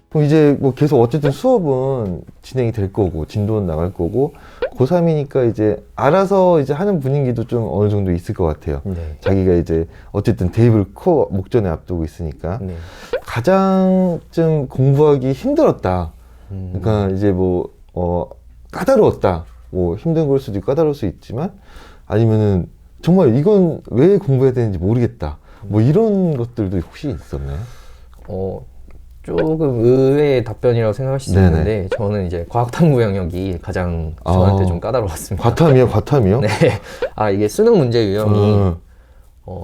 그럼 이제 뭐 계속 어쨌든 수업은 진행이 될 거고 진도는 나갈 거고 고3이니까 이제 알아서 이제 하는 분위기도 좀 어느 정도 있을 것 같아요. 네. 자기가 이제 어쨌든 대입을 목전에 앞두고 있으니까 네. 가장 좀 공부하기 힘들었다. 그러니까 이제 뭐 까다로웠다. 뭐 힘든 걸 수도 있고 까다로울 수 있지만 아니면은 정말 이건 왜 공부해야 되는지 모르겠다. 뭐 이런 것들도 혹시 있었나요? 조금 의외의 답변이라고 생각하실 수 네네. 있는데 저는 이제 과학탐구 영역이 가장 저한테 좀 까다로웠습니다. 과탐이요? 과탐이요? 네. 이게 수능 문제 유형이 음.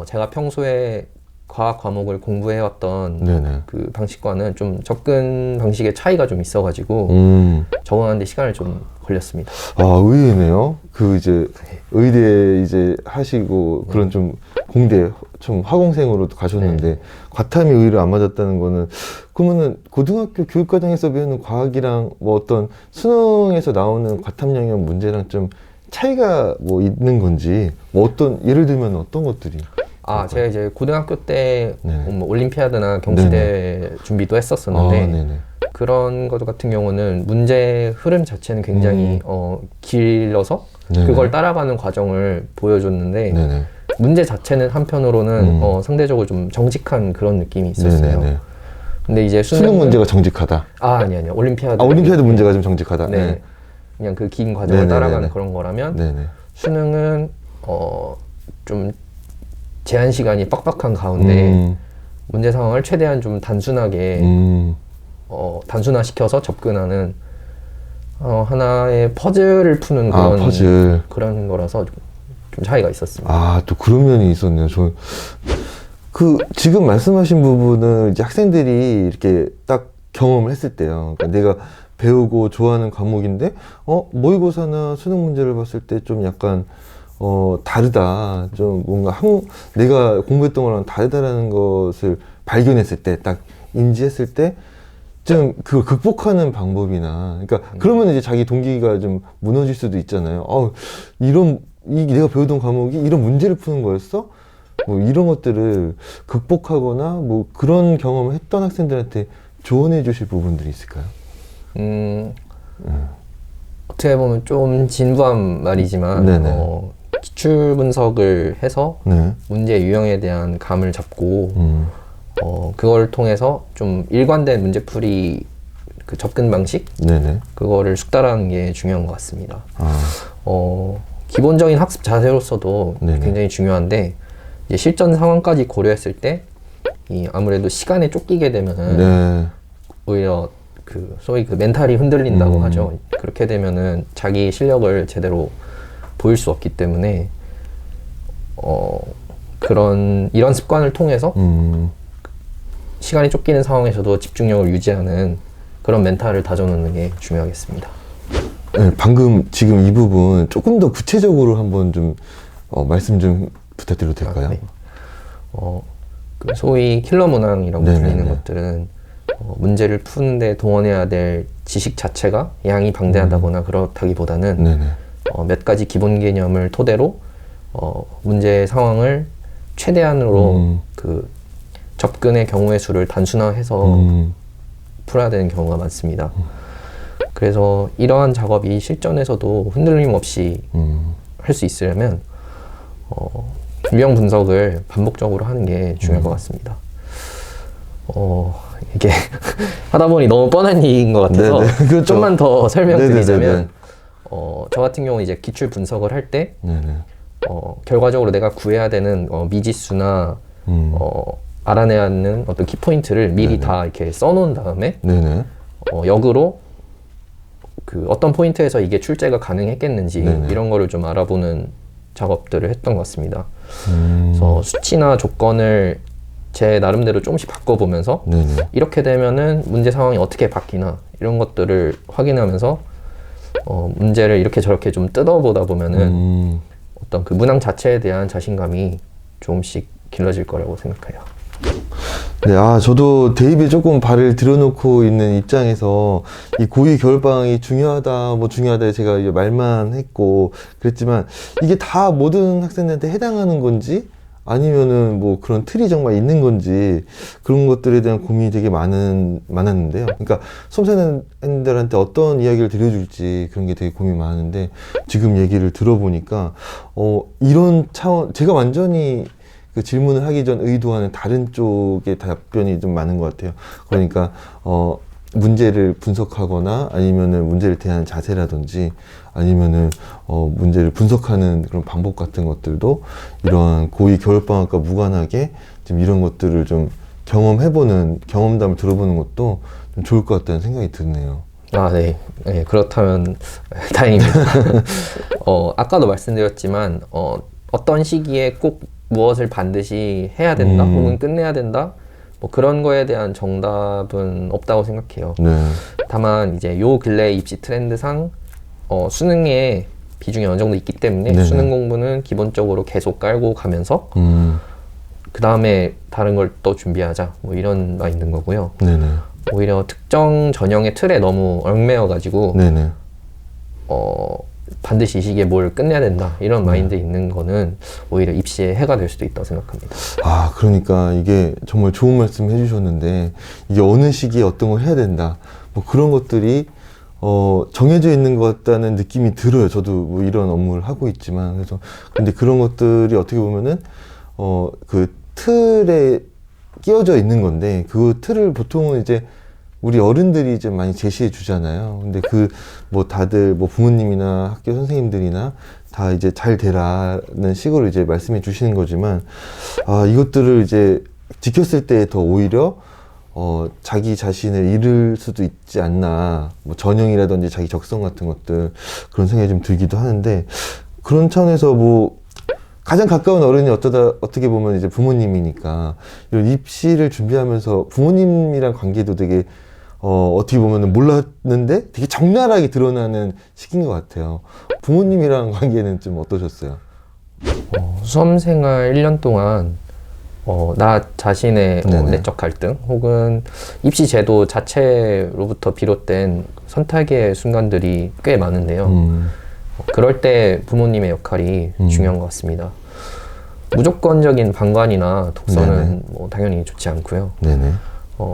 제가 평소에 과학 과목을 공부해왔던 네네. 그 방식과는 좀 접근 방식의 차이가 좀 있어가지고 적응하는데 시간을 좀 걸렸습니다. 의외네요. 그 이제 의대 이제 하시고 그런 좀 공대 좀 화공생으로 가셨는데 과탐이 의외로 안 맞았다는 거는 그러면은 고등학교 교육과정에서 배우는 과학이랑 뭐 어떤 수능에서 나오는 과탐 영역 문제랑 좀 차이가 뭐 있는 건지 뭐 어떤 예를 들면 어떤 것들이 제가 이제 고등학교 때 네네. 뭐 올림피아드나 경시대 준비도 했었었는데 네네. 그런 것 같은 경우는 문제 흐름 자체는 굉장히 길어서 네네. 그걸 따라가는 과정을 보여줬는데 네네. 문제 자체는 한편으로는 상대적으로 좀 정직한 그런 느낌이 있었어요. 네네네. 근데 이제 수능 문제가 정직하다. 아니요. 올림피아드. 올림피아드 문제가 좀 정직하다. 네. 그냥 그 긴 과정을 네네네네. 따라가는 그런 거라면 네네. 수능은 좀 제한 시간이 빡빡한 가운데 문제 상황을 최대한 좀 단순하게 단순화시켜서 접근하는 하나의 퍼즐을 푸는 그런 퍼즐. 그런 거라서 좀 차이가 있었습니다. 또 그런 면이 있었네요. 지금 말씀하신 부분은 이제 학생들이 이렇게 딱 경험을 했을 때요. 그러니까 내가 배우고 좋아하는 과목인데, 모의고사나 수능 문제를 봤을 때 좀 약간, 다르다. 좀 뭔가 내가 공부했던 거랑 다르다라는 것을 발견했을 때, 딱 인지했을 때, 좀 그걸 극복하는 방법이나, 그러니까 그러면 이제 자기 동기가 좀 무너질 수도 있잖아요. 내가 배우던 과목이 이런 문제를 푸는 거였어? 뭐 이런 것들을 극복하거나 뭐 그런 경험을 했던 학생들한테 조언해 주실 부분들이 있을까요? 어떻게 보면 좀 진부한 말이지만 기출 분석을 해서 네. 문제 유형에 대한 감을 잡고 그걸 통해서 좀 일관된 문제풀이 그 접근 방식 네네. 그거를 숙달하는 게 중요한 것 같습니다. 기본적인 학습 자세로서도 네네. 굉장히 중요한데 이제 실전 상황까지 고려했을 때 아무래도 시간에 쫓기게 되면은 네. 오히려 소위 멘탈이 흔들린다고 하죠. 그렇게 되면은 자기 실력을 제대로 보일 수 없기 때문에 이런 습관을 통해서 시간이 쫓기는 상황에서도 집중력을 유지하는 그런 멘탈을 다져놓는 게 중요하겠습니다. 네, 방금 지금 이 부분 조금 더 구체적으로 한번 좀 말씀 좀 부탁드려도 될까요? 네. 소위 킬러 문항이라고 네네네. 불리는 것들은 문제를 푸는데 동원해야 될 지식 자체가 양이 방대하다거나 그렇다기보다는 네네. 몇 가지 기본 개념을 토대로 문제 상황을 최대한으로 접근의 경우의 수를 단순화해서 풀어야 되는 경우가 많습니다. 그래서 이러한 작업이 실전에서도 흔들림 없이 할 수 있으려면 유형 분석을 반복적으로 하는 게 중요할 것 같습니다. 이게 하다 보니 너무 뻔한 얘기인 것 같아서 그렇죠. 좀만 더 설명드리자면 네네네네. 저 같은 경우 이제 기출 분석을 할 때 네네. 결과적으로 내가 구해야 되는 미지수나 알아내야 하는 어떤 키포인트를 미리 네네. 다 이렇게 써놓은 다음에 네네. 역으로 어떤 포인트에서 이게 출제가 가능했겠는지 네네. 이런 거를 좀 알아보는 작업들을 했던 것 같습니다. 그래서 수치나 조건을 제 나름대로 조금씩 바꿔보면서 네네. 이렇게 되면은 문제 상황이 어떻게 바뀌나 이런 것들을 확인하면서 문제를 이렇게 저렇게 좀 뜯어보다 보면은 어떤 문항 자체에 대한 자신감이 조금씩 길러질 거라고 생각해요. 네, 저도 대입에 조금 발을 들여놓고 있는 입장에서 이 고2 겨울방학이 중요하다 제가 이제 말만 했고 그랬지만 이게 다 모든 학생들한테 해당하는 건지 아니면은 뭐 그런 틀이 정말 있는 건지 그런 것들에 대한 고민이 되게 많았는데요. 그러니까 수험생들한테 어떤 이야기를 들려줄지 그런 게 되게 고민이 많았는데 지금 얘기를 들어보니까 이런 차원 제가 완전히 그 질문을 하기 전 의도와는 다른 쪽의 답변이 좀 많은 것 같아요. 그러니까 문제를 분석하거나 아니면은 문제를 대하는 자세라든지 아니면은 문제를 분석하는 그런 방법 같은 것들도 이러한 고2 겨울방학과 무관하게 좀 이런 것들을 좀 경험해보는 경험담을 들어보는 것도 좀 좋을 것 같다는 생각이 드네요. 아, 네. 네, 그렇다면 다행입니다. 아까도 말씀드렸지만 어떤 시기에 꼭 무엇을 반드시 해야 된다 혹은 끝내야 된다 뭐 그런 거에 대한 정답은 없다고 생각해요. 네. 다만 이제 요 근래 입시 트렌드상 수능의 비중이 어느 정도 있기 때문에 네네. 수능 공부는 기본적으로 계속 깔고 가면서 그 다음에 다른 걸 또 준비하자 뭐 이런 마인드인 거고요. 네네. 오히려 특정 전형의 틀에 너무 얽매여 가지고 네네. 반드시 이 시기에 뭘 끝내야 된다 이런 마인드 있는 거는 오히려 입시에 해가 될 수도 있다고 생각합니다. 아, 그러니까 이게 정말 좋은 말씀 해주셨는데 이게 어느 시기에 어떤 걸 해야 된다 뭐 그런 것들이 정해져 있는 것 같다는 느낌이 들어요. 저도 뭐 이런 업무를 하고 있지만 그래서 근데 그런 것들이 어떻게 보면은 그 틀에 끼워져 있는 건데 그 틀을 보통은 이제 우리 어른들이 좀 많이 제시해 주잖아요. 근데 뭐 다들 뭐 부모님이나 학교 선생님들이나 다 이제 잘 되라는 식으로 이제 말씀해 주시는 거지만, 이것들을 이제 지켰을 때 더 오히려, 자기 자신을 잃을 수도 있지 않나. 뭐 전형이라든지 자기 적성 같은 것들, 그런 생각이 좀 들기도 하는데, 그런 차원에서 뭐, 가장 가까운 어른이 어떻게 보면 이제 부모님이니까, 이런 입시를 준비하면서 부모님이랑 관계도 되게 어떻게 보면 몰랐는데 되게 적나라하게 드러나는 시기인 것 같아요. 부모님이랑 관계는 좀 어떠셨어요? 수험생활 1년 동안 나 자신의 내적 갈등 혹은 입시 제도 자체로부터 비롯된 선택의 순간들이 꽤 많은데요. 그럴 때 부모님의 역할이 중요한 것 같습니다. 무조건적인 방관이나 독서는 뭐 당연히 좋지 않고요. 네네.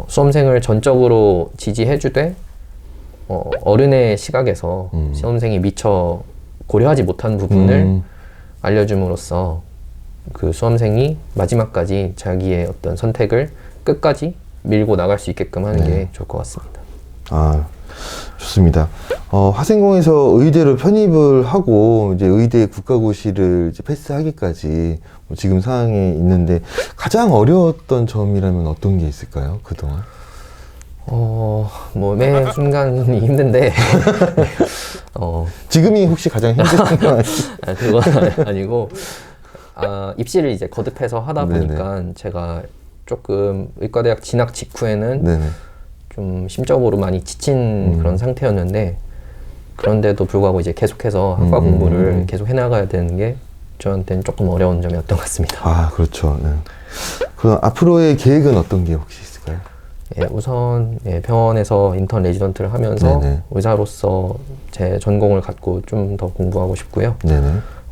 수험생을 전적으로 지지해주되 어른의 시각에서 수험생이 미처 고려하지 못한 부분을 알려줌으로써 그 수험생이 마지막까지 자기의 어떤 선택을 끝까지 밀고 나갈 수 있게끔 하는 게 좋을 것 같습니다. 아, 좋습니다. 화생공에서 의대로 편입을 하고 이제 의대 국가고시를 이제 패스하기까지 뭐 지금 상황에 있는데 가장 어려웠던 점이라면 어떤 게 있을까요? 그동안? 뭐 매 순간이 힘든데 지금이 혹시 가장 힘든 상황? 그건 아니고 입시를 이제 거듭해서 하다 보니까 제가 조금 의과대학 진학 직후에는 좀 심적으로 많이 지친 그런 상태였는데 그런데도 불구하고 이제 계속해서 학과 공부를 계속 해나가야 되는 게 저한테는 조금 어려운 점이었던 것 같습니다. 아, 그렇죠. 네. 그럼 앞으로의 계획은 어떤 게 혹시 있을까요? 예, 우선 병원에서 인턴 레지던트를 하면서 의사로서 제 전공을 갖고 좀 더 공부하고 싶고요.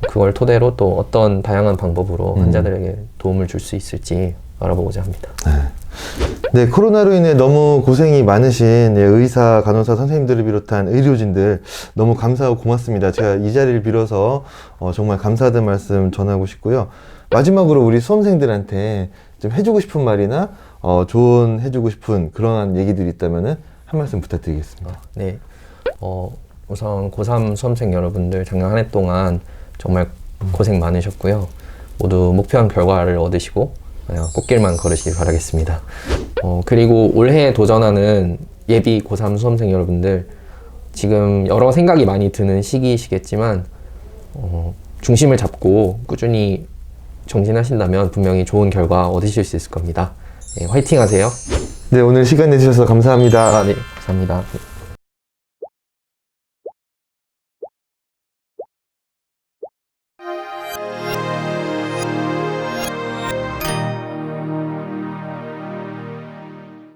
그걸 토대로 또 어떤 다양한 방법으로 환자들에게 도움을 줄 수 있을지 알아보고자 합니다. 네, 코로나로 인해 너무 고생이 많으신 의사, 간호사 선생님들을 비롯한 의료진들 너무 감사하고 고맙습니다. 제가 이 자리를 빌어서 정말 감사하다는 말씀 전하고 싶고요. 마지막으로 우리 수험생들한테 좀 해주고 싶은 말이나 조언해주고 싶은 그러한 얘기들이 있다면 한 말씀 부탁드리겠습니다. 네, 우선 고3 수험생 여러분들 작년 한 해 동안 정말 고생 많으셨고요. 모두 목표한 결과를 얻으시고 꽃길만 걸으시길 바라겠습니다. 그리고 올해 도전하는 예비 고3 수험생 여러분들 지금 여러 생각이 많이 드는 시기이시겠지만 중심을 잡고 꾸준히 정진하신다면 분명히 좋은 결과 얻으실 수 있을 겁니다. 화이팅 하세요. 네, 오늘 시간 내주셔서 감사합니다. 네, 감사합니다.